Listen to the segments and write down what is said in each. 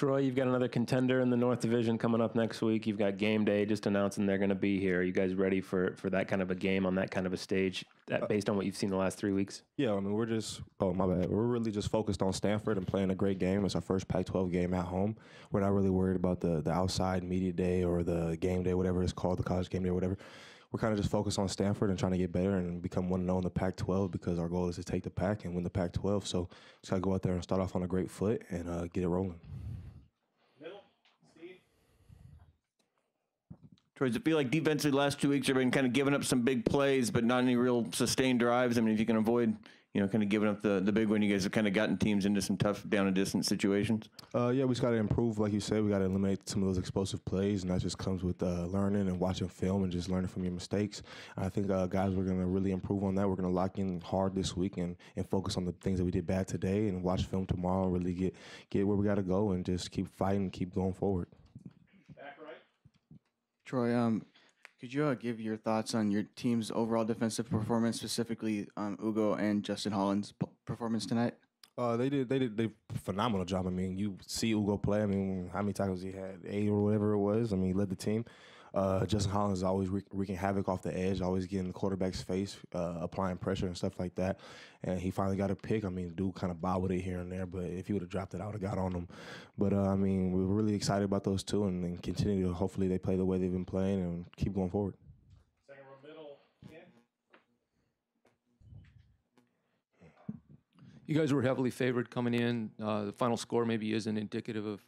Troy, you've got another contender in the North Division coming up next week. You've got game day just announcing they're going to be here. Are you guys ready for that kind of a game on that kind of a stage, based on what you've seen the last 3 weeks? Yeah, I mean, my bad. We're really just focused on Stanford and playing a great game. It's our first Pac-12 game at home. We're not really worried about the outside media day or the game day, whatever it's called, the college game day, whatever. We're kind of just focused on Stanford and trying to get better and become 1-0 in the Pac-12 because our goal is to take the Pac and win the Pac-12. So just got to go out there and start off on a great foot and get it rolling. Troy, does it feel like defensively last 2 weeks have been kind of giving up some big plays, but not any real sustained drives? I mean, if you can avoid, kind of giving up the big one, you guys have kind of gotten teams into some tough down and distance situations? Yeah, we just got to improve. Like you said, we got to eliminate some of those explosive plays, and that just comes with learning and watching film and just learning from your mistakes. And I think, guys, we're going to really improve on that. We're going to lock in hard this week and focus on the things that we did bad today and watch film tomorrow, really get where we got to go and just keep fighting and keep going forward. Troy, could you give your thoughts on your team's overall defensive performance, specifically Ugo and Justin Holland's performance tonight? They did a phenomenal job. I mean, you see Ugo play. I mean, how many tackles he had? 8 or whatever it was. I mean, he led the team. Justin Holland is always wreaking havoc off the edge, always getting the quarterback's face, applying pressure and stuff like that. And he finally got a pick. I mean, the dude kind of bobbled it here and there, but if he would have dropped it, I would have got on him. But, I mean, we're really excited about those two and continue to hopefully they play the way they've been playing and keep going forward. Second row middle. Yeah. You guys were heavily favored coming in. The final score maybe isn't indicative of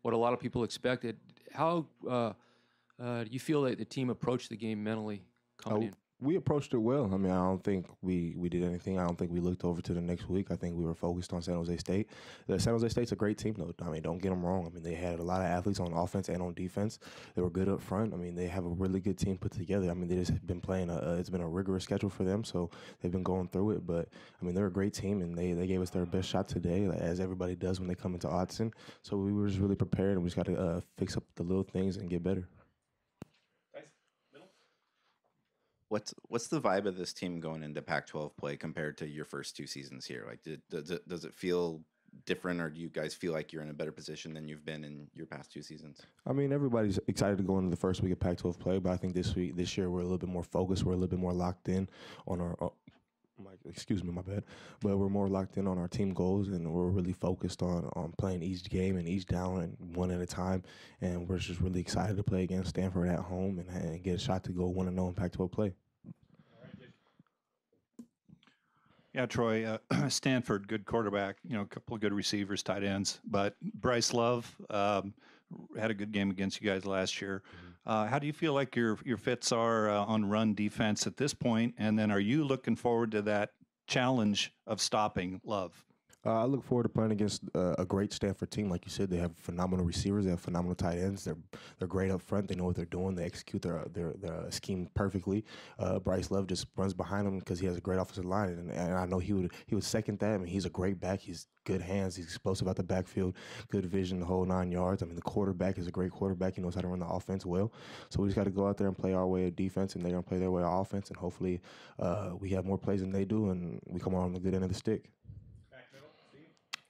what a lot of people expected. How do you feel that the team approached the game mentally coming in? We approached it well. I mean, I don't think we did anything. I don't think we looked over to the next week. I think we were focused on San Jose State. San Jose State's a great team, though. I mean, don't get them wrong. I mean, they had a lot of athletes on offense and on defense. They were good up front. I mean, they have a really good team put together. I mean, they just have been playing it's been a rigorous schedule for them, so they've been going through it. But, I mean, they're a great team, and they gave us their best shot today, as everybody does when they come into Autzen. So we were just really prepared, and we just got to fix up the little things and get better. What's the vibe of this team going into Pac-12 play compared to your first 2 seasons here? Like, does it feel different, or do you guys feel like you're in a better position than you've been in your past 2 seasons? I mean, everybody's excited to go into the first week of Pac-12 play, but I think this year, we're a little bit more focused. We're a little bit more locked in on our. Excuse me, my bad. But we're more locked in on our team goals, and we're really focused on playing each game and each down and one at a time. And we're just really excited to play against Stanford at home and get a shot to go 1-0 in Pac-12 play. Yeah, Troy, Stanford, good quarterback, a couple of good receivers, tight ends. But Bryce Love had a good game against you guys last year. How do you feel like your fits are on run defense at this point? And then are you looking forward to that challenge of stopping Love? I look forward to playing against a great Stanford team. Like you said, they have phenomenal receivers. They have phenomenal tight ends. They're great up front. They know what they're doing. They execute their scheme perfectly. Bryce Love just runs behind them because he has a great offensive line, and I know he would second that. I mean, he's a great back. He's good hands. He's explosive out the backfield, good vision the whole 9 yards. I mean, the quarterback is a great quarterback. He knows how to run the offense well. So we just got to go out there and play our way of defense, and they're going to play their way of offense, and hopefully we have more plays than they do, and we come on the good end of the stick.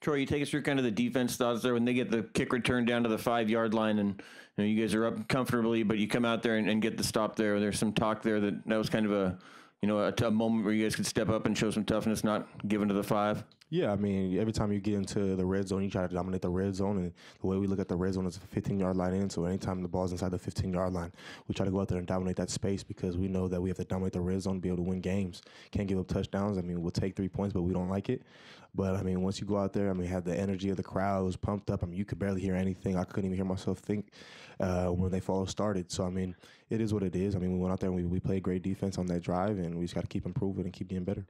Troy, you take us through kind of the defense thoughts there when they get the kick return down to the 5-yard line, and you guys are up comfortably, but you come out there and get the stop there. There's some talk there that was kind of a tough moment where you guys could step up and show some toughness, not giving to the 5. Yeah, I mean, every time you get into the red zone, you try to dominate the red zone, and the way we look at the red zone is a 15-yard line in, so anytime the ball's inside the 15-yard line, we try to go out there and dominate that space because we know that we have to dominate the red zone to be able to win games. Can't give up touchdowns. I mean, we'll take 3 points, but we don't like it. But, I mean, once you go out there, I mean, have the energy of the crowd. It was pumped up. I mean, you could barely hear anything. I couldn't even hear myself think when they started. So, I mean, it is what it is. I mean, we went out there and we played great defense on that drive, and we just got to keep improving and keep getting better.